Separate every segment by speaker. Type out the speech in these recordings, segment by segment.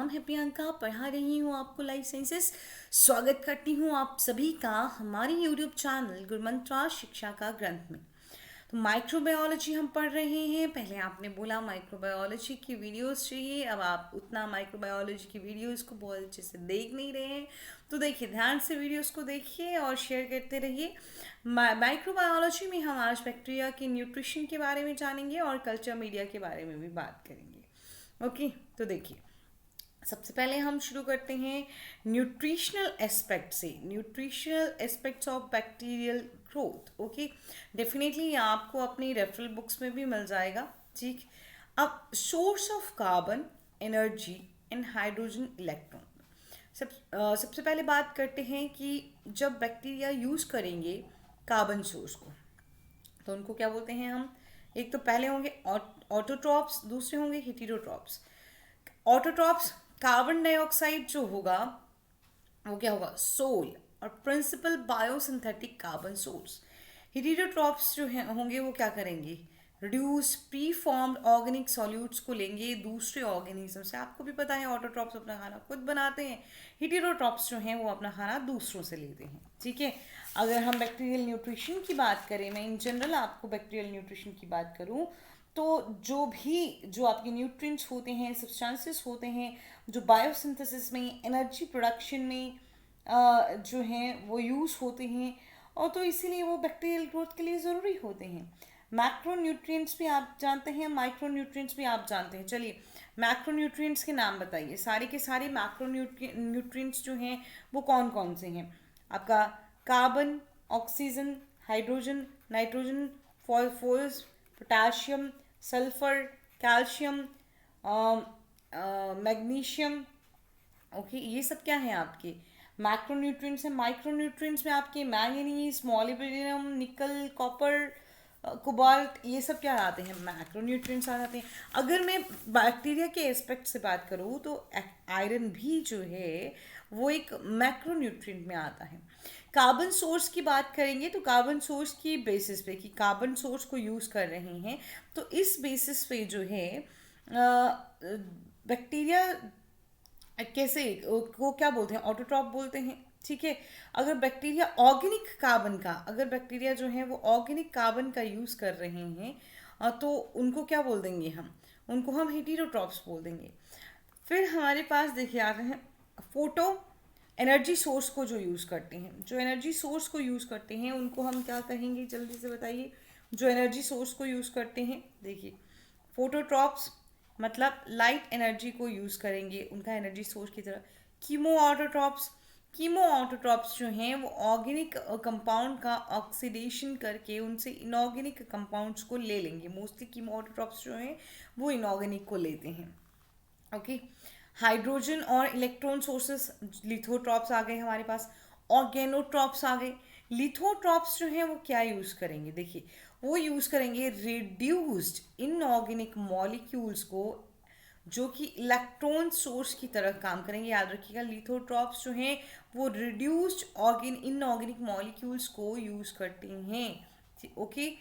Speaker 1: नाम है प्रियंका, पढ़ा रही हूँ आपको लाइफ साइंसेस। स्वागत करती हूँ आप सभी का हमारे यूट्यूब चैनल गुरुमंत्रा शिक्षा का ग्रंथ में। तो माइक्रोबायोलॉजी हम पढ़ रहे हैं। पहले आपने बोला माइक्रोबायोलॉजी की वीडियोस चाहिए, अब आप उतना माइक्रोबायोलॉजी की वीडियोस को बहुत अच्छे से देख नहीं रहे हैं, तो देखिए ध्यान से वीडियोस को देखिए और शेयर करते रहिए। माइक्रोबायोलॉजी में हम आज बैक्टीरिया के न्यूट्रिशन के बारे में जानेंगे और कल्चर मीडिया के बारे में भी बात करेंगे। ओके, तो देखिए सबसे पहले हम शुरू करते हैं न्यूट्रिशनल एस्पेक्ट से। Nutritional aspects of bacterial growth. Okay, definitely ये आपको अपनी रेफरल बुक्स में भी मिल जाएगा। ठीक, अब source of carbon, energy and hydrogen, electron. सबसे पहले बात करते हैं कि जब बैक्टीरिया यूज़ करेंगे कार्बन सोर्स को, तो उनको क्या बोलते हैं हम। एक तो पहले होंगे ऑटोट्रॉप्स, दूसरे होंगे हेटेरोट्रॉप्स। ऑटोट्रॉप्स, कार्बन डाइऑक्साइड जो होगा वो क्या होगा, सोल और principal biosynthetic carbon source. Heterotrophs जो हैं होंगे वो क्या करेंगे, reduce preformed organic solutes को लेंगे दूसरे ऑर्गेनिज्म से। आपको भी पता है ऑटोट्रॉप्स अपना खाना खुद बनाते हैं, हेटेरोट्रॉप्स जो हैं वो अपना खाना दूसरों से लेते हैं। ठीक है, अगर हम बैक्टीरियल न्यूट्रिशन की बात करें, मैं इन जनरल आपको बैक्टीरियल न्यूट्रिशन की बात करूं, तो जो आपके न्यूट्रिएंट्स होते हैं, सब्सटेंसेस होते हैं जो बायोसिंथेसिस में, एनर्जी प्रोडक्शन में जो हैं वो यूज़ होते हैं, और तो इसीलिए वो बैक्टीरियल ग्रोथ के लिए ज़रूरी होते हैं। मैक्रो न्यूट्रिएंट्स भी आप जानते हैं, माइक्रो न्यूट्रिएंट्स भी आप जानते हैं। चलिए मैक्रो न्यूट्रिएंट्स के नाम बताइए। सारे के सारे मैक्रो न्यूट्रिएंट्स जो हैं वो कौन कौन से हैं। आपका carbon, oxygen, hydrogen, nitrogen, phosphorus, potassium, sulphur, calcium, magnesium. Okay, ये सब क्या है आपके मैक्रोन्यूट्रिएंट्स हैं। माइक्रोन्यूट्रिएंट्स में आपके मैंगनीज, मॉलिब्डेनम, निकल, कॉपर, कोबाल्ट, ये सब क्या आते हैं, मैक्रोन्यूट्रिएंट्स आ जाते हैं। अगर मैं बैक्टीरिया के एस्पेक्ट से बात करूँ तो आयरन भी जो है वो एक मैक्रोन्यूट्रिएंट में आता है। कार्बन सोर्स की बात करेंगे तो कार्बन सोर्स की बेसिस पे कि कार्बन सोर्स को यूज़ कर रहे हैं, तो इस बेसिस पे जो है बैक्टीरिया कैसे को क्या बोलते हैं, ऑटोट्रॉप बोलते हैं। ठीक है, अगर बैक्टीरिया ऑर्गेनिक कार्बन का, अगर बैक्टीरिया जो है वो ऑर्गेनिक कार्बन का यूज़ कर रहे हैं तो उनको क्या बोल देंगे उनको हम हेटेरोट्रॉप्स बोल देंगे। फिर हमारे पास देखिए आ रहे हैं फोटो एनर्जी सोर्स को जो यूज़ करते हैं। जो एनर्जी सोर्स को यूज़ करते हैं उनको हम क्या कहेंगे, जल्दी से बताइए। जो एनर्जी सोर्स को यूज़ करते हैं, देखिए फोटोट्रॉप्स मतलब लाइट एनर्जी को यूज़ करेंगे उनका एनर्जी सोर्स की तरह। कीमो ऑटोट्रॉप्स, कीमो ऑटोट्रॉप्स जो हैं वो ऑर्गेनिक कंपाउंड का ऑक्सीडेशन करके उनसे इनऑर्गेनिक कंपाउंड्स को ले लेंगे। मोस्टली कीमो ऑटोट्रॉप्स जो हैं वो इनऑर्गेनिक को लेते हैं। ओके, हाइड्रोजन और इलेक्ट्रॉन सोर्सेस, लिथोट्रॉप्स आ गए हमारे पास, ऑर्गेनोट्रॉप्स आ गए। लिथोट्रॉप्स जो हैं वो क्या यूज़ करेंगे, देखिए वो यूज़ करेंगे रिड्यूस्ड इनऑर्गेनिक मॉलिक्यूल्स को जो कि इलेक्ट्रॉन सोर्स की तरह काम करेंगे। याद रखिएगा लिथोट्रॉप्स जो हैं वो रिड्यूस्ड इनऑर्गेनिक मॉलिक्यूल्स को यूज़ करते हैं। ओके,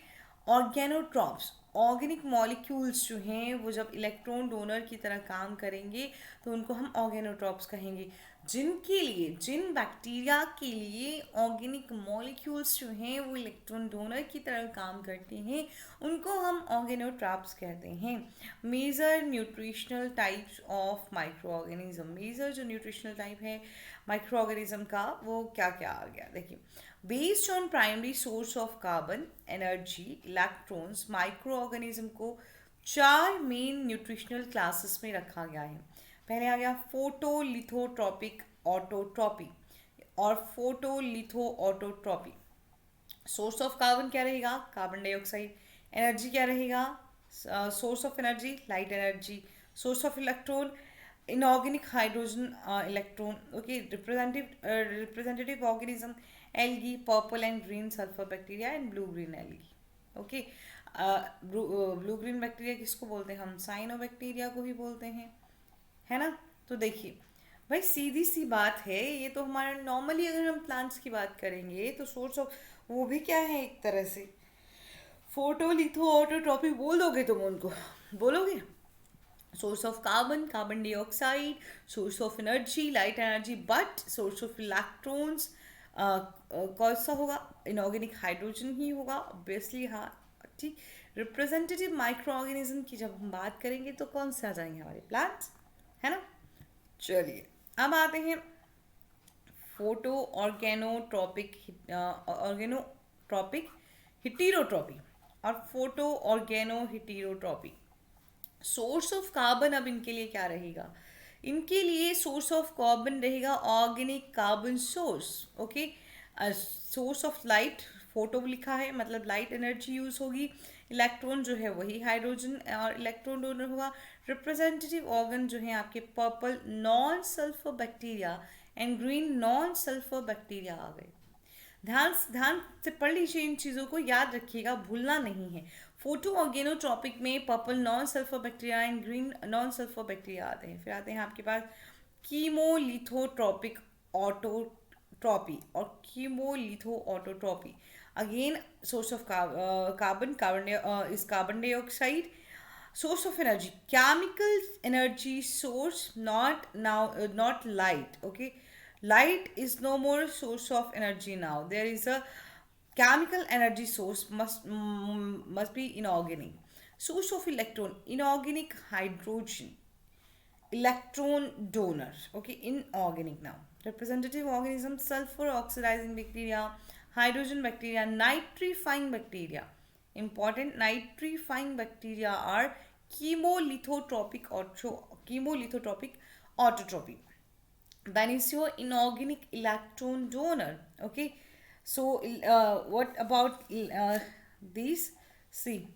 Speaker 1: ऑर्गेनोट्रॉप्स, ऑर्गेनिक मॉलिक्यूल्स जो हैं वो जब इलेक्ट्रॉन डोनर की तरह काम करेंगे तो उनको हम ऑर्गेनोट्रॉप्स कहेंगे। जिनके लिए, जिन बैक्टीरिया के लिए ऑर्गेनिक मॉलिक्यूल्स जो हैं वो इलेक्ट्रॉन डोनर की तरह काम करते हैं उनको हम ऑर्गेनोट्रॉप्स कहते हैं। Major nutritional types of microorganism, major जो न्यूट्रिशनल टाइप है माइक्रो ऑर्गेनिज्म का वो क्या क्या आ गया, देखिए based on primary source of carbon, energy, electrons, microorganism को 4 मेन न्यूट्रिशनल क्लासेस में रखा गया है। पहले आ गया फोटोलिथोट्रॉपिक ऑटोट्रॉपी और फोटोलिथो ऑटोट्रॉपी। सोर्स ऑफ कार्बन क्या रहेगा, कार्बन डाइऑक्साइड। एनर्जी क्या रहेगा, source of energy light energy. Source of electron inorganic hydrogen electron. Okay, representative organism algae, purple and green sulphur bacteria and blue green algae. Okay, blue green bacteria किसको बोलते हैं हम, cyanobacteria को ही बोलते हैं, है ना। तो देखिए भाई सीधी सी बात है, ये तो हमारा नॉर्मली अगर हम प्लांट्स की बात करेंगे तो सोर्स ऑफ वो भी क्या है, एक तरह से फोटोलिथो ऑटोट्रॉपी बोल दोगे तुम उनको, बोलोगे source of carbon dioxide, source of energy light energy, but source of electrons कौन सा होगा? इनऑर्गेनिक हाइड्रोजन ही होगा ऑब्वियसली, हाँ ठीक। रिप्रेजेंटेटिव माइक्रो ऑर्गेनिज्म की जब हम बात करेंगे तो कौन से आ जाएंगे? हमारे प्लांट्स, है ना। चलिए अब आते हैं फोटो ऑर्गेनोट्रॉपिक, ऑर्गेनोट्रॉपिक हिटीरोट्रॉपी और photo organo heterotrophy. Source of carbon अब इनके लिए क्या रहेगा? इनके लिए सोर्स ऑफ कार्बन रहेगा organic carbon source, okay. Source of light, photo लिखा है मतलब लाइट एनर्जी यूज होगी। इलेक्ट्रॉन जो है वही हाइड्रोजन और इलेक्ट्रॉन डोनर होगा। रिप्रेजेंटेटिव ऑर्गन जो है आपके purple non sulphur bacteria and green non sulphur bacteria आ गए। ध्यान ध्यान से पढ़ लीजिए, इन चीज़ों को याद रखिएगा, भूलना नहीं है। फोटो ऑर्गेनोट्रॉपिक में purple non sulphur bacteria and green non sulphur bacteria आते हैं। फिर आते हैं आपके पास कीमोलिथोट्रॉपिक ऑटोट्रॉपी और chemolitho autotrophy. Again source of carbon, is carbon dioxide. Source of energy, chemical energy source, not light, okay. Light is no more source of energy now. There is a chemical energy source, must be inorganic. Source of electron, inorganic hydrogen, electron donor, okay. Inorganic now. Representative organism, sulfur oxidizing bacteria, hydrogen bacteria, nitrifying bacteria. Important, nitrifying bacteria are chemolithotropic autotropy. Then is your inorganic electron donor, okay. So what about these? See,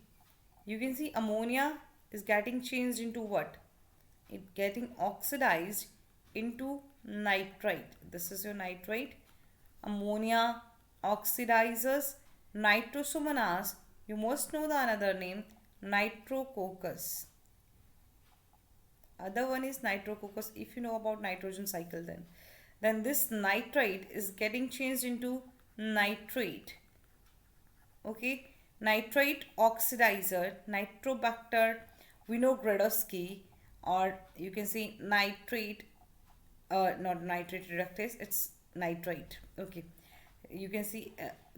Speaker 1: you can see ammonia is getting changed into what? It getting oxidized into nitrite. This is your nitrite. Ammonia oxidizes nitrosomonas. You must know the another name, nitrococcus. Other one is nitrococcus. If you know about nitrogen cycle, then this nitrite is getting changed into nitrate, okay. Nitrite oxidizer, Nitrobacter vinogradovsky, or you can see nitrate, not nitrate reductase, it's nitrite, okay. You can see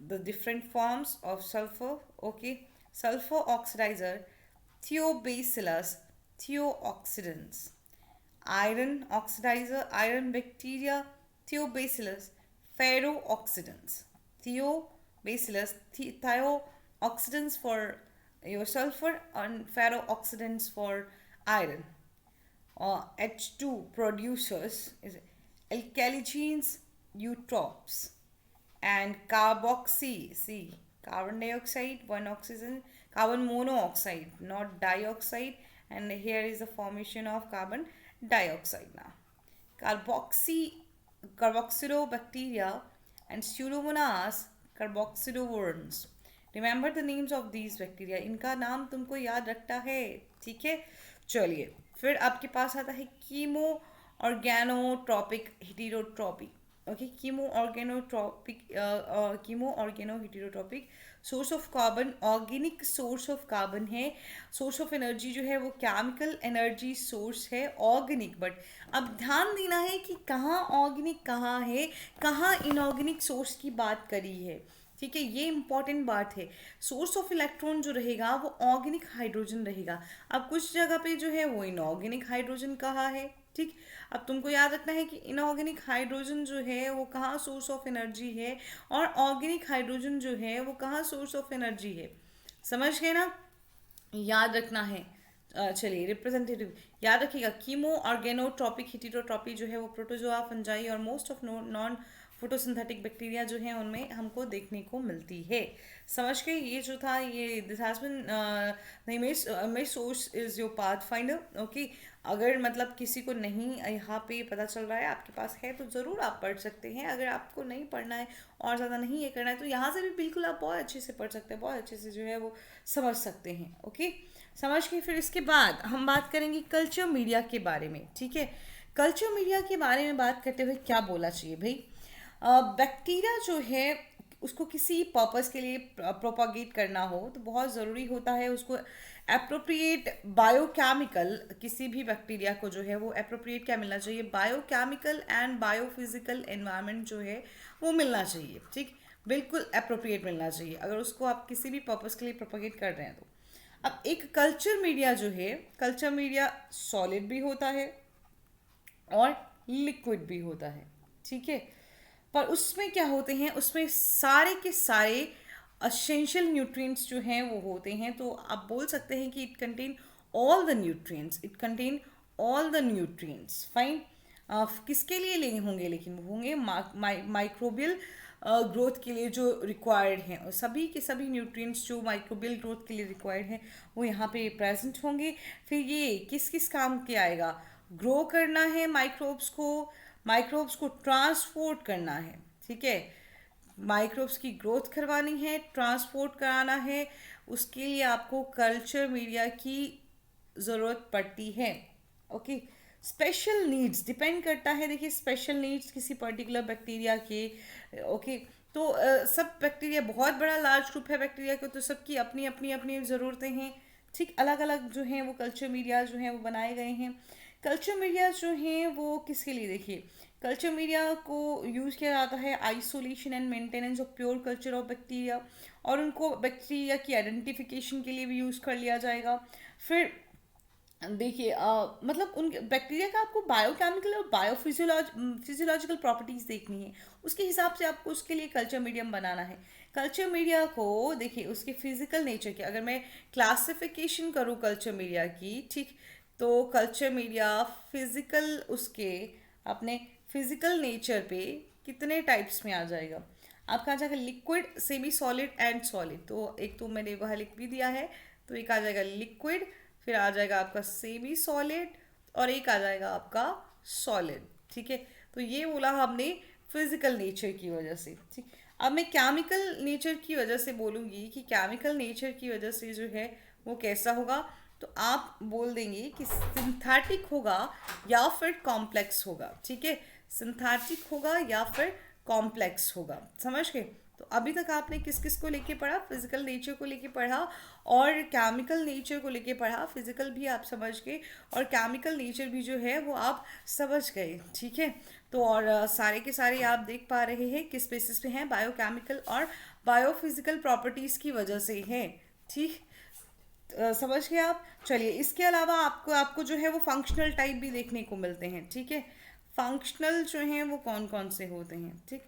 Speaker 1: the different forms of sulfur, okay. Sulfur oxidizer, thiobacillus, thiooxidants. Iron oxidizer, iron bacteria, thiobacillus, ferrooxidants. Thiobacillus, thiooxidants for your sulfur and ferrooxidants for iron. H2 producers is alkaligenes, eutrophs, and carboxy. See, carbon dioxide, one oxygen, carbon monoxide, not dioxide, and here is the formation of carbon dioxide now. Carboxylobacteria and Pseudomonas carboxylovorans. Remember the names of these bacteria. इनका नाम तुमको याद रखता है, ठीक है। चलिए फिर आपके पास आता है chemo organotrophic heterotrophy, okay. Chemo organo heterotrophic. Source of carbon, organic source of carbon है। सोर्स ऑफ एनर्जी जो है वो केमिकल एनर्जी सोर्स है, ऑर्गेनिक। बट अब ध्यान देना है कि कहाँ ऑर्गेनिक कहाँ है, कहाँ इनऑर्गेनिक सोर्स की बात करी है, ठीक है। ये इंपॉर्टेंट बात है। सोर्स ऑफ इलेक्ट्रॉन जो रहेगा वो ऑर्गेनिक हाइड्रोजन रहेगा। अब कुछ जगह पे जो है वो इनऑर्गेनिक हाइड्रोजन कहा है, ठीक। अब तुमको याद रखना है कि इनऑर्गेनिक हाइड्रोजन जो है वो कहाँ सोर्स ऑफ एनर्जी है और ऑर्गेनिक हाइड्रोजन जो है वो कहाँ सोर्स ऑफ एनर्जी है। समझ गए ना, याद रखना है। चलिए रिप्रेजेंटेटिव याद रखिएगा, कीमो ऑर्गेनोट्रॉपिक हिटीरोट्रॉपी जो है वो प्रोटोजोआ, फंजाई और most of non photosynthetic bacteria जो है उनमें हमको देखने को मिलती है। समझ गए, ये जो था ये this has been the image source is your pathfinder, okay. अगर मतलब किसी को नहीं यहाँ पे पता चल रहा है, आपके पास है तो ज़रूर आप पढ़ सकते हैं। अगर आपको नहीं पढ़ना है और ज़्यादा नहीं ये करना है तो यहाँ से भी बिल्कुल आप बहुत अच्छे से पढ़ सकते हैं, बहुत अच्छे से जो है वो समझ सकते हैं, ओके। समझ के फिर इसके बाद हम बात करेंगे कल्चर मीडिया के बारे में, ठीक है। कल्चर मीडिया के बारे में बात करते हुए क्या बोलना चाहिए भाई? बैक्टीरिया जो है उसको किसी पर्पस के लिए प्रोपागेट करना हो तो बहुत ज़रूरी होता है उसको एप्रोप्रिएट बायोकेमिकल, किसी भी बैक्टीरिया को जो है वो एप्रोप्रिएट क्या मिलना चाहिए, बायोकेमिकल एंड बायोफिजिकल एनवायरनमेंट जो है वो मिलना चाहिए, ठीक, बिल्कुल एप्रोप्रिएट मिलना चाहिए अगर उसको आप किसी भी पर्पस के लिए प्रोपोगेट कर रहे हैं तो। अब एक कल्चर मीडिया जो है, कल्चर मीडिया सॉलिड भी होता है और लिक्विड भी होता है, ठीक है। पर उसमें क्या होते हैं, उसमें सारे के सारे असेंशियल न्यूट्रिएंट्स जो हैं वो होते हैं, तो आप बोल सकते हैं कि it contain all the nutrients, it contain all the nutrients, fine. किसके लिए ले होंगे, लेकिन वो होंगे माइक्रोबियल ग्रोथ के लिए जो रिक्वायर्ड हैं, और सभी के सभी न्यूट्रिएंट्स जो माइक्रोबियल ग्रोथ के लिए रिक्वायर्ड हैं वो यहाँ पे प्रेजेंट होंगे। फिर ये किस किस काम के आएगा, ग्रो करना है माइक्रोब्स को, माइक्रोब्स को ट्रांसपोर्ट करना है, ठीक है, माइक्रोब्स की ग्रोथ करवानी है, ट्रांसपोर्ट कराना है, उसके लिए आपको कल्चर मीडिया की ज़रूरत पड़ती है। ओके, स्पेशल नीड्स डिपेंड करता है, देखिए स्पेशल नीड्स किसी पर्टिकुलर बैक्टीरिया के, ओके, तो सब बैक्टीरिया, बहुत बड़ा लार्ज ग्रुप है बैक्टीरिया को, तो सबकी अपनी अपनी अपनी ज़रूरतें हैं, ठीक, अलग अलग जो हैं वो कल्चर मीडिया जो हैं वो बनाए गए हैं। कल्चर मीडिया जो हैं वो किसके लिए, देखिए कल्चर मीडिया को यूज़ किया जाता है isolation and maintenance of pure culture of bacteria, और उनको बैक्टीरिया की आइडेंटिफिकेशन के लिए भी यूज़ कर लिया जाएगा। फिर देखिए मतलब उन बैक्टीरिया का आपको बायोकेमिकल और फिजियोलॉजिकल प्रॉपर्टीज देखनी है, उसके हिसाब से आपको उसके लिए कल्चर मीडियम बनाना है। कल्चर मीडिया को देखिए उसके फिजिकल नेचर की, अगर मैं क्लासिफिकेशन करूँ कल्चर मीडिया की, ठीक, तो कल्चर मीडिया फिजिकल उसके अपने फिजिकल नेचर पे कितने टाइप्स में आ जाएगा, आपका आ जाएगा liquid, semi solid and solid, तो एक तो मैंने वहाँ लिख भी दिया है, तो एक आ जाएगा लिक्विड, फिर आ जाएगा आपका सेमी सॉलिड, और एक आ जाएगा आपका सॉलिड, ठीक है। तो ये बोला हमने फिजिकल नेचर की वजह से, ठीक। अब मैं केमिकल नेचर की वजह से बोलूँगी कि केमिकल नेचर की वजह से जो है वो कैसा होगा, तो आप बोल देंगे कि सिंथेटिक होगा या फिर कॉम्प्लेक्स होगा, ठीक है, सिंथेटिक होगा या फिर कॉम्प्लेक्स होगा, समझ गए। तो अभी तक आपने किस किस को लेके पढ़ा, फिजिकल नेचर को लेके पढ़ा और केमिकल नेचर को लेके पढ़ा, फिजिकल भी आप समझ गए और केमिकल नेचर भी जो है वो आप समझ गए, ठीक है। तो और सारे के सारे आप देख पा रहे हैं किस बेसिस पे हैं, बायोकेमिकल और बायोफिजिकल प्रॉपर्टीज़ की वजह से हैं, ठीक। समझ गए आप। चलिए इसके अलावा आपको आपको जो है वो फंक्शनल टाइप भी देखने को मिलते हैं, ठीक है। फंक्शनल जो हैं वो कौन कौन से होते हैं, ठीक,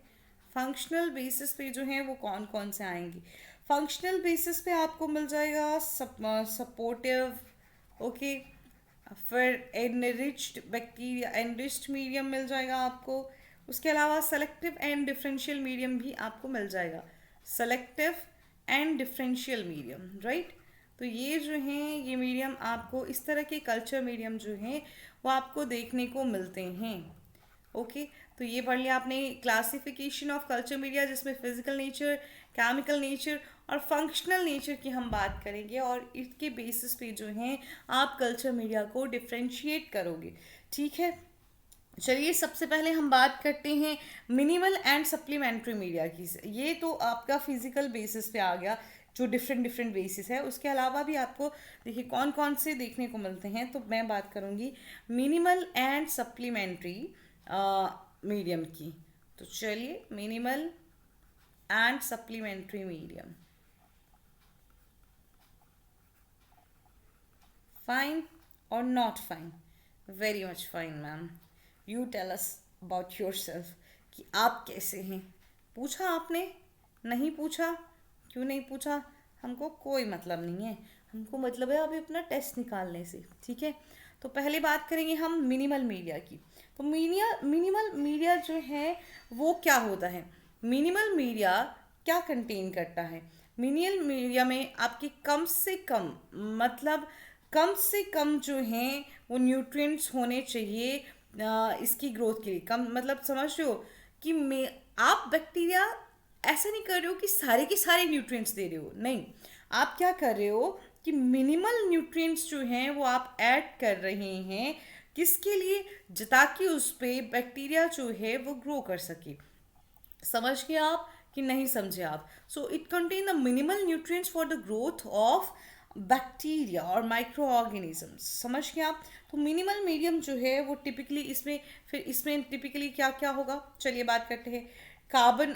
Speaker 1: फंक्शनल बेसिस पे जो हैं वो कौन कौन से आएंगे। फंक्शनल बेसिस पे आपको मिल जाएगा सपोर्टिव, ओके, फिर एनरिच्ड बैक्टीरिया, एनरिच्ड मीडियम मिल जाएगा आपको। उसके अलावा सेलेक्टिव एंड डिफरेंशियल मीडियम भी आपको मिल जाएगा, selective and differential medium, right. तो ये जो हैं ये मीडियम आपको, इस तरह के कल्चर मीडियम जो हैं वो आपको देखने को मिलते हैं, ओके। तो ये पढ़ लिया आपने क्लासिफिकेशन ऑफ कल्चर मीडिया, जिसमें फिजिकल नेचर, केमिकल नेचर और फंक्शनल नेचर की हम बात करेंगे, और इसके बेसिस पे जो हैं आप कल्चर मीडिया को डिफ्रेंशिएट करोगे, ठीक है। चलिए सबसे पहले हम बात करते हैं मिनिमल एंड सप्लीमेंट्री मीडिया की। ये तो आपका फिजिकल बेसिस पे आ गया, जो डिफरेंट डिफरेंट बेसिस है। उसके अलावा भी आपको देखिए कौन कौन से देखने को मिलते हैं, तो मैं बात करूँगी मिनिमल एंड सप्लीमेंट्री मीडियम की। तो चलिए minimal and supplementary medium, fine और not fine, very much fine ma'am, you tell us about yourself कि आप कैसे हैं। पूछा आपने, नहीं पूछा, क्यों नहीं पूछा, हमको कोई मतलब नहीं है, हमको मतलब है अभी अपना टेस्ट निकालने से, ठीक है। तो पहले बात करेंगे हम मिनिमल मीडिया की। तो मिनिमल मीडिया जो है वो क्या होता है, मिनिमल मीडिया क्या कंटेन करता है। मिनिमल मीडिया में आपके कम से कम, मतलब कम से कम जो हैं वो न्यूट्रिएंट्स होने चाहिए इसकी ग्रोथ के लिए। कम मतलब समझ रहे हो कि मैं, आप बैक्टीरिया ऐसा नहीं कर रहे हो कि सारे के सारे न्यूट्रिएंट्स दे रहे हो, नहीं, आप क्या कर रहे हो कि मिनिमल न्यूट्रिएंट्स जो हैं वो आप ऐड कर रहे हैं, किसके लिए, ताकि उस पे बैक्टीरिया जो है वो ग्रो कर सके। समझ गए आप कि नहीं समझे आप। So it contain the minimal nutrients for the growth of bacteria और माइक्रो ऑर्गेनिजम्स, समझ गए आप। तो मिनिमल मीडियम जो है वो टिपिकली इसमें, फिर इसमें टिपिकली क्या क्या होगा, चलिए बात करते हैं। कार्बन,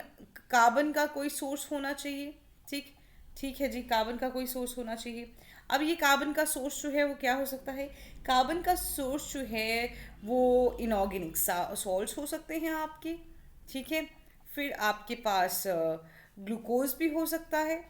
Speaker 1: कार्बन का कोई सोर्स होना चाहिए। ठीक, ठीक है जी, कार्बन का कोई सोर्स होना चाहिए। अब ये कार्बन का सोर्स जो है वो क्या हो सकता है, कार्बन का सोर्स जो है वो इनऑर्गेनिक सॉल्ट्स हो सकते हैं आपके। ठीक है, फिर आपके पास ग्लूकोज भी हो सकता है।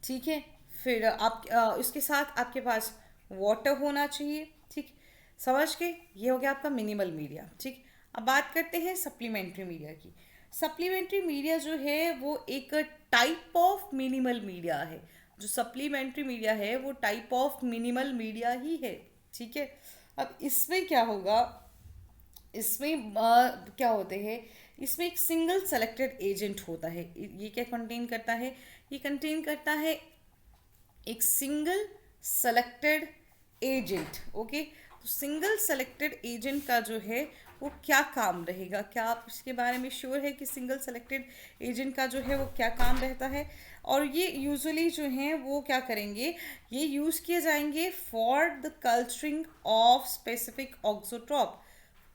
Speaker 1: ठीक है, फिर आप इसके साथ आपके पास वाटर होना चाहिए। ठीक, समझ के, ये हो गया आपका मिनिमल मीडिया। ठीक, अब बात करते हैं सप्लीमेंट्री मीडिया की। सप्लीमेंट्री मीडिया जो है वो एक टाइप ऑफ मिनिमल मीडिया है। जो सप्लीमेंट्री मीडिया है वो टाइप ऑफ मिनिमल मीडिया ही है। ठीक है, अब इसमें क्या होगा, इसमें क्या होते हैं, इसमें एक सिंगल सेलेक्टेड एजेंट होता है। ये क्या कंटेन करता है, ये कंटेन करता है एक सिंगल सेलेक्टेड एजेंट। ओके, तो सिंगल सेलेक्टेड एजेंट का जो है वो क्या काम रहेगा, क्या आप इसके बारे में श्योर है कि सिंगल सेलेक्टेड एजेंट का जो है वो क्या काम रहता है। और ये यूजुअली जो है वो क्या करेंगे, ये यूज़ किए जाएंगे for the culturing of specific auxotroph.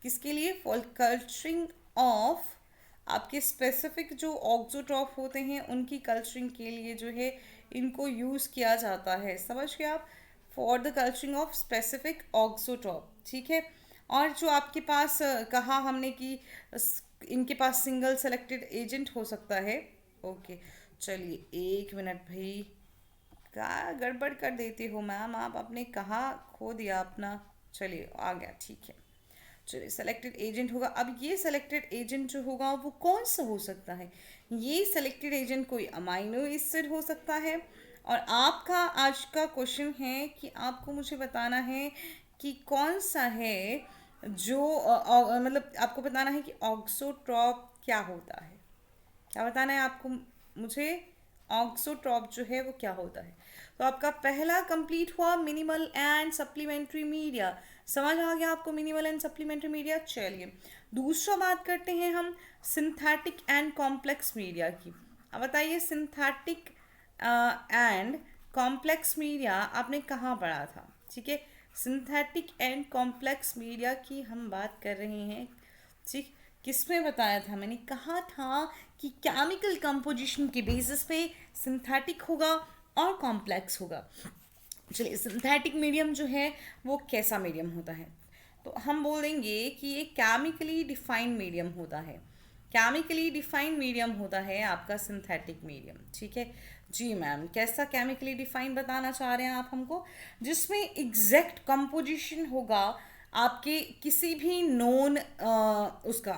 Speaker 1: किसके लिए, फॉर कल्चरिंग ऑफ आपके स्पेसिफिक जो ऑक्सोट्रॉप होते हैं उनकी कल्चरिंग के लिए जो है इनको यूज़ किया जाता है। समझ गए आप, for the culturing of specific auxotroph. ठीक है, और जो आपके पास कहा हमने कि इनके पास सिंगल सेलेक्टेड एजेंट हो सकता है। ओके, चलिए एक मिनट भाई, क्या गड़बड़ कर देती हो मैम आप, आपने कहाँ खो दिया अपना। चलिए आ गया, ठीक है। चलिए सेलेक्टेड एजेंट होगा। अब ये सेलेक्टेड एजेंट जो होगा वो कौन सा हो सकता है, ये सेलेक्टेड एजेंट कोई अमाइनो एसिड हो सकता है। और आपका आज का क्वेश्चन है कि आपको मुझे बताना है कि कौन सा है जो मतलब आपको बताना है कि ऑक्सोट्रॉप क्या होता है। क्या बताना है आपको मुझे, ऑक्सोट्रॉप जो है वो क्या होता है। तो आपका पहला कंप्लीट हुआ मिनिमल एंड सप्लीमेंट्री मीडिया। समझ आ गया आपको मिनिमल एंड सप्लीमेंट्री मीडिया। चलिए दूसरा बात करते हैं हम सिंथेटिक एंड कॉम्प्लेक्स मीडिया की। अब बताइए सिंथेटिक एंड कॉम्प्लेक्स मीडिया आपने कहाँ पढ़ा था। ठीक है, सिंथेटिक एंड कॉम्प्लेक्स मीडिया की हम बात कर रहे हैं। ठीक, किसमें बताया था, मैंने कहा था कि केमिकल कंपोजिशन के बेसिस पे सिंथेटिक होगा और कॉम्प्लेक्स होगा। चलिए सिंथेटिक मीडियम जो है वो कैसा मीडियम होता है, तो हम बोलेंगे कि ये केमिकली डिफाइंड मीडियम होता है। केमिकली डिफाइंड मीडियम होता है आपका सिंथेटिक मीडियम। ठीक है जी मैम, कैसा केमिकली डिफाइंड बताना चाह रहे हैं आप हमको, जिसमें एग्जैक्ट कंपोजिशन होगा आपके किसी भी नोन उसका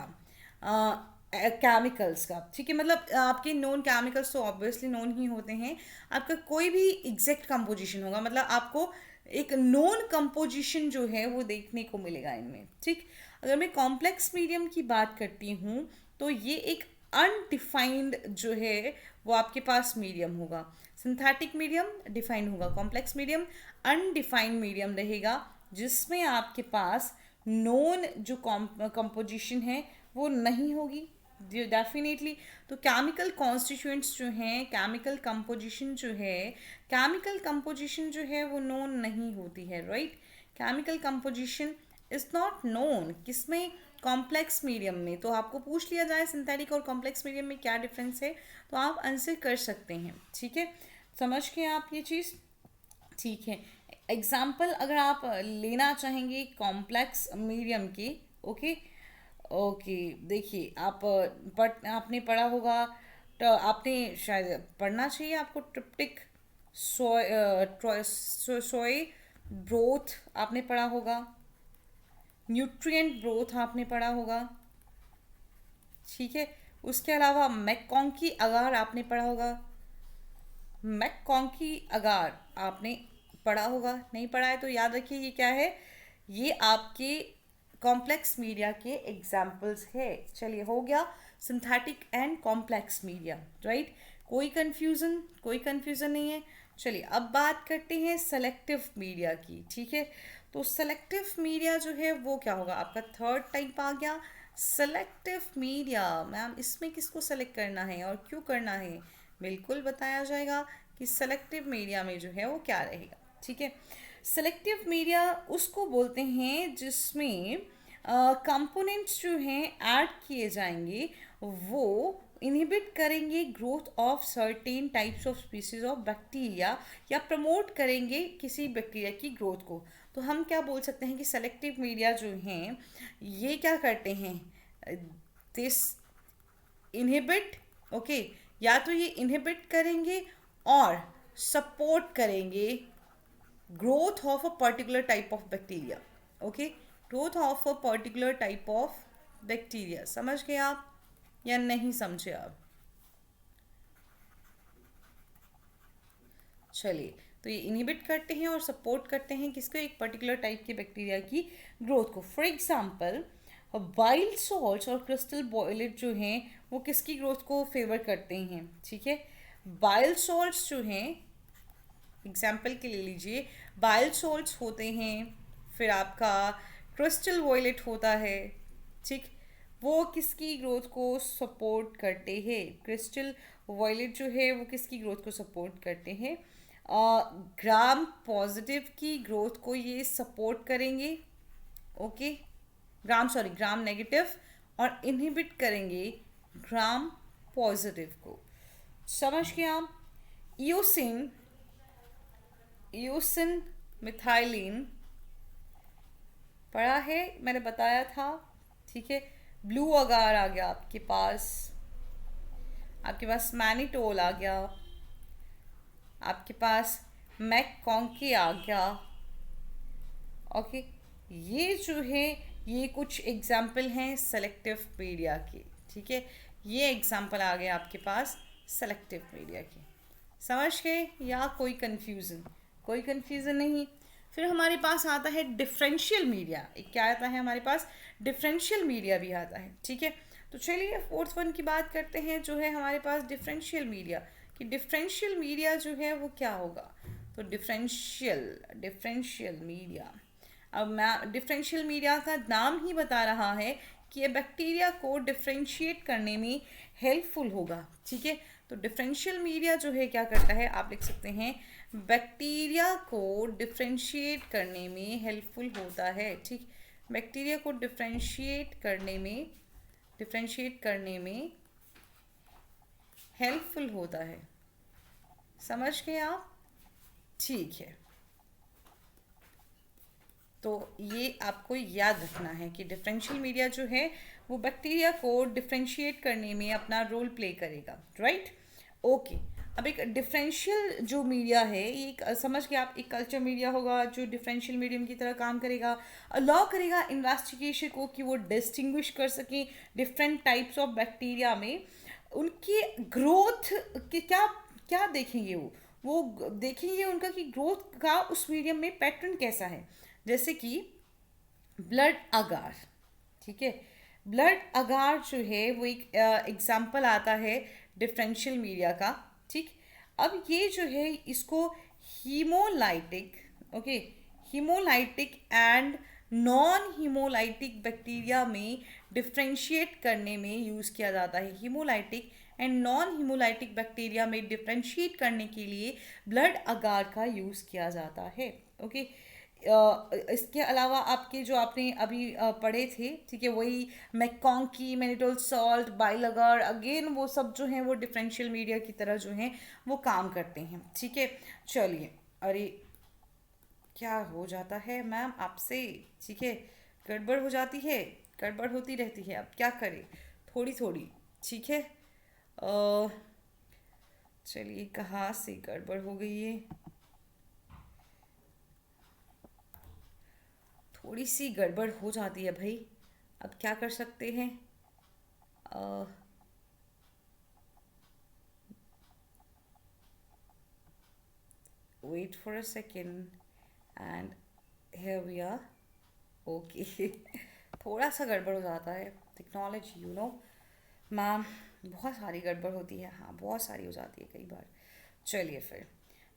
Speaker 1: केमिकल्स का। ठीक है, मतलब आपके नोन केमिकल्स तो ऑब्वियसली नोन ही होते हैं, आपका कोई भी एग्जैक्ट कंपोजिशन होगा, मतलब आपको एक नोन कंपोजिशन जो है वो देखने को मिलेगा इनमें। ठीक, अगर मैं कॉम्प्लेक्स मीडियम की बात करती हूँ तो ये एक अनडिफाइंड जो है वो आपके पास मीडियम होगा। सिंथेटिक मीडियम डिफाइंड होगा, कॉम्प्लेक्स मीडियम अनडिफाइंड मीडियम रहेगा, जिसमें आपके पास नोन जो कंपोजिशन है वो नहीं होगी डेफिनेटली। तो केमिकल कॉन्स्टिट्यूएंट्स जो हैं, केमिकल कंपोजिशन जो है, केमिकल कंपोजिशन जो है वो नोन नहीं होती है, right. Chemical composition is not known किसमें, कॉम्प्लेक्स मीडियम में। तो आपको पूछ लिया जाए सिंथेटिक और कॉम्प्लेक्स मीडियम में क्या डिफरेंस है, तो आप आंसर कर सकते हैं। ठीक है, समझ गए आप ये चीज़। ठीक है, एग्जाम्पल अगर आप लेना चाहेंगे कॉम्प्लेक्स मीडियम की। ओके, ओके देखिए आप आपने पढ़ा होगा, तो आपने शायद पढ़ना चाहिए आपको ट्रिप्टिक सोय, सोय ब्रोथ आपने पढ़ा होगा, न्यूट्रिएंट ब्रोथ आपने पढ़ा होगा। ठीक है, उसके अलावा मैककॉन्की अगार आपने पढ़ा होगा, मैककॉन्की अगार आपने पढ़ा होगा, नहीं पढ़ा है तो याद रखिए ये क्या है, ये आपके कॉम्प्लेक्स मीडिया के एग्जाम्पल्स है। चलिए हो गया synthetic and complex media, right. कोई कंफ्यूजन, कोई कंफ्यूजन नहीं है। चलिए अब बात करते हैं सेलेक्टिव मीडिया की। ठीक है, तो सेलेक्टिव मीडिया जो है वो क्या होगा, आपका थर्ड टाइप आ गया सेलेक्टिव मीडिया। मैम इसमें किसको सेलेक्ट करना है और क्यों करना है, बिल्कुल बताया जाएगा कि सेलेक्टिव मीडिया में जो है वो क्या रहेगा। ठीक है, सेलेक्टिव मीडिया उसको बोलते हैं जिसमें कंपोनेंट्स जो हैं ऐड किए जाएंगे, वो इनहिबिट करेंगे growth of certain types of species of bacteria, या प्रमोट करेंगे किसी बैक्टीरिया की ग्रोथ को। तो हम क्या बोल सकते हैं कि सेलेक्टिव मीडिया जो हैं ये क्या करते हैं, दिस इनहिबिट, ओके, या तो ये इनहिबिट करेंगे और सपोर्ट करेंगे growth of a particular type of bacteria. Okay, growth of a particular type of bacteria. समझ गए आप या नहीं समझे आप? चलिए, तो ये इनहिबिट करते हैं और सपोर्ट करते हैं किसको, एक पर्टिकुलर टाइप के बैक्टीरिया की ग्रोथ को। फॉर एग्जांपल, बाइल सॉल्ट्स और क्रिस्टल बॉयलेट जो हैं वो किसकी ग्रोथ को फेवर करते हैं। ठीक है, बाइल सॉल्ट्स जो हैं, एग्जाम्पल के लिए लीजिए, बाइल सॉल्ट्स होते हैं, फिर आपका क्रिस्टल वॉयलेट होता है। ठीक, वो किसकी ग्रोथ को सपोर्ट करते हैं, क्रिस्टल वॉयलेट जो है वो किसकी ग्रोथ को सपोर्ट करते हैं, ग्राम पॉजिटिव की ग्रोथ को ये सपोर्ट करेंगे। ओके, ग्राम नेगेटिव, और इनहिबिट करेंगे ग्राम पॉजिटिव को। समझ गए आप? ईओसिन, ईओसिन मिथाइलिन पढ़ा है, मैंने बताया था। ठीक है, ब्लू अगार आ गया आपके पास मैनिटोल आ गया, आपके पास मैककॉन्की आ गया। ओके, ये जो है ये कुछ एग्जाम्पल हैं सेलेक्टिव मीडिया के। ठीक है, ये एग्जाम्पल आ गए आपके पास सेलेक्टिव मीडिया के। समझ गए या कोई कंफ्यूजन? कोई कंफ्यूजन नहीं। फिर हमारे पास आता है डिफरेंशियल मीडिया। एक क्या आता है हमारे पास, डिफरेंशियल मीडिया भी आता है। ठीक है, तो चलिए फोर्थ वन की बात करते हैं, जो है हमारे पास डिफरेंशियल मीडिया, कि डिफरेंशियल मीडिया जो है वो क्या होगा। तो डिफरेंशियल मीडिया, अब मैं डिफरेंशियल मीडिया का नाम ही बता रहा है कि ये बैक्टीरिया को डिफरेंशिएट करने में हेल्पफुल होगा। ठीक है, तो डिफरेंशियल मीडिया जो है क्या करता है, आप लिख सकते हैं बैक्टीरिया को डिफरेंशिएट करने में हेल्पफुल होता है। ठीक, बैक्टीरिया को डिफरेंशिएट करने में हेल्पफुल होता है। समझ गए आप? ठीक है, तो ये आपको याद रखना है कि डिफरेंशियल मीडिया जो है वो बैक्टीरिया को डिफरेंशिएट करने में अपना रोल प्ले करेगा। Right, okay. अब एक डिफरेंशियल जो मीडिया है, ये समझ के आप, एक कल्चर मीडिया होगा जो डिफरेंशियल मीडियम की तरह काम करेगा, अलाउ करेगा इन्वेस्टिगेशन को कि वो डिस्टिंग्विश कर सकें डिफरेंट टाइप्स ऑफ बैक्टीरिया में, उनकी ग्रोथ के क्या क्या देखेंगे वो देखेंगे उनका कि ग्रोथ का उस मीडियम में पैटर्न कैसा है। जैसे कि ब्लड अगार। ठीक है, ब्लड अगार जो है वो एक एग्जाम्पल आता है डिफरेंशियल मीडिया का। ठीक, अब ये जो है इसको haemolytic, okay, haemolytic and non haemolytic bacteria में डिफरेंशिएट करने में यूज़ किया जाता है। Haemolytic and non haemolytic bacteria में डिफरेंशिएट करने के लिए ब्लड अगार का यूज़ किया जाता है। ओके, इसके अलावा आपके जो आपने अभी पढ़े थे, ठीक है, वही मैककॉन्की, मैनिटोल सॉल्ट, बाइलगर, अगेन वो सब जो हैं वो डिफरेंशियल मीडिया की तरह जो हैं वो काम करते हैं। ठीक है, चलिए, अरे क्या हो जाता है मैम आपसे? ठीक है, गड़बड़ हो जाती है, गड़बड़ होती रहती है, अब क्या करें, थोड़ी थोड़ी। ठीक है, चलिए, कहाँ से गड़बड़ हो गई है, थोड़ी सी गड़बड़ हो जाती है भाई, अब क्या कर सकते हैं। Wait for a second and here we are. Okay, थोड़ा सा गड़बड़ हो जाता है, टेक्नोलॉजी मैम, बहुत सारी गड़बड़ होती है, हाँ बहुत सारी हो जाती है कई बार। चलिए फिर,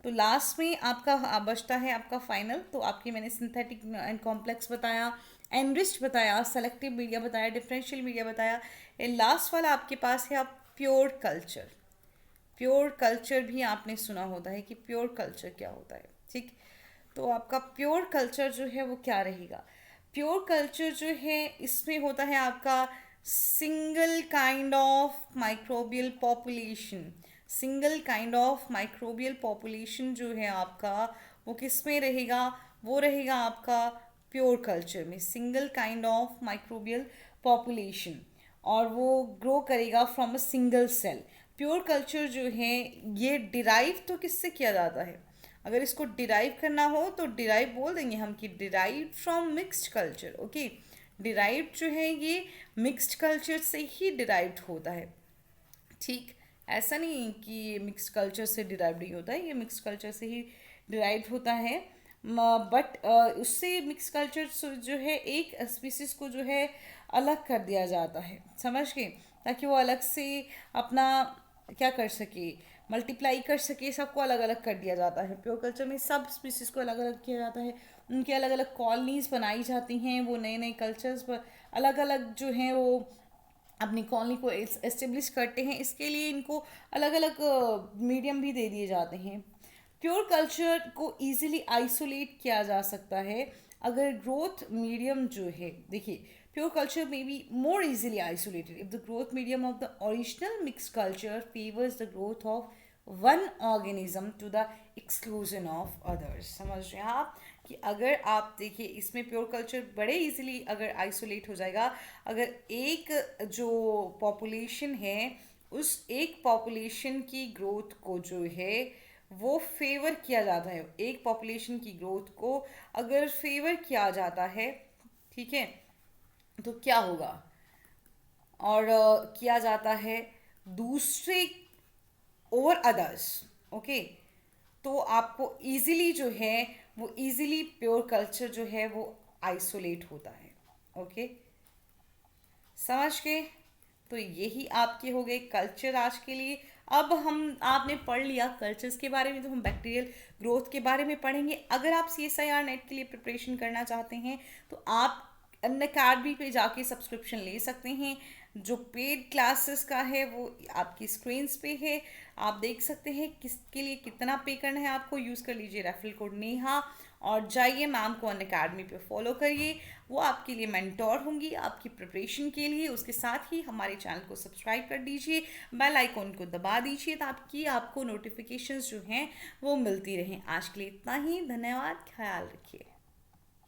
Speaker 1: तो लास्ट में आपका बचता है आपका फाइनल। तो आपकी मैंने सिंथेटिक एंड कॉम्प्लेक्स बताया, एनरिच्ड बताया, सेलेक्टिव मीडिया बताया, डिफरेंशियल मीडिया बताया। ये लास्ट वाला आपके पास है आप प्योर कल्चर। प्योर कल्चर भी आपने सुना होता है कि प्योर कल्चर क्या होता है, ठीक। तो आपका प्योर कल्चर जो है वो क्या रहेगा? प्योर कल्चर जो है इसमें होता है आपका single kind of microbial population. Single kind of microbial population जो है आपका, वो किस में रहेगा? वो रहेगा आपका प्योर कल्चर में, single kind of microbial population. और वो ग्रो करेगा from a single cell. Pure culture जो है ये डिराइव तो किससे किया जाता है? अगर इसको डिराइव करना हो तो डिराइव बोल देंगे हम कि derive from mixed culture. Okay, derive जो है ये मिक्स्ड कल्चर से ही डिराइव्ड होता है, ठीक। ऐसा नहीं कि ये मिक्स्ड कल्चर से डिराइव नहीं होता है, ये मिक्स्ड कल्चर से ही डिराइव होता है। बट उससे मिक्स कल्चर जो है एक स्पीसीज को जो है अलग कर दिया जाता है, समझ गए, ताकि वो अलग से अपना क्या कर सके, मल्टीप्लाई कर सके। सबको अलग अलग कर दिया जाता है प्योर कल्चर में, सब स्पीसीज को अलग अलग किया जाता है, उनके अलग अलग कॉलोनीज बनाई जाती हैं, वो नए नए कल्चर्स पर अलग अलग जो हैं वो अपनी कॉलोनी को एस्टेब्लिश करते हैं। इसके लिए इनको अलग अलग मीडियम भी दे दिए जाते हैं। प्योर कल्चर को इजीली आइसोलेट किया जा सकता है अगर ग्रोथ मीडियम जो है, देखिए, प्योर कल्चर में be more easily isolated if the growth medium of the original mix culture favours the growth of one organism to the exclusion of others. समझ रहे हैं आप कि अगर आप देखिए इसमें प्योर कल्चर बड़े इजीली अगर आइसोलेट हो जाएगा, अगर एक जो पॉपुलेशन है उस एक पॉपुलेशन की ग्रोथ को जो है वो फेवर किया जाता है, एक पॉपुलेशन की ग्रोथ को अगर फेवर किया जाता है, ठीक है, तो क्या होगा? और किया जाता है दूसरे ओवर अदर्स, ओके, तो आपको इजीली जो है वो इजीली प्योर कल्चर जो है वो आइसोलेट होता है। ओके, समझ गए? तो यही आपके हो गए कल्चर आज के लिए। अब हम आपने पढ़ लिया कल्चर्स के बारे में, तो हम बैक्टीरियल ग्रोथ के बारे में पढ़ेंगे। अगर आप CSIR नेट के लिए प्रिपरेशन करना चाहते हैं तो आप अनअकैडमी पे जाके सब्सक्रिप्शन ले सकते हैं। जो पेड क्लासेस का है वो आपकी स्क्रीन्स पे है, आप देख सकते हैं किसके लिए कितना पे करना है आपको। यूज़ कर लीजिए रेफरल कोड नेहा और जाइए मैम को अनअकैडमी पे फॉलो करिए, वो आपके लिए मेंटोर होंगी आपकी प्रिपरेशन के लिए। उसके साथ ही हमारे चैनल को सब्सक्राइब कर दीजिए, बेल आइकॉन को दबा दीजिए ताकि आपको नोटिफिकेशंस जो हैं वो मिलती रहें। आज के लिए इतना ही, धन्यवाद, ख्याल रखिए।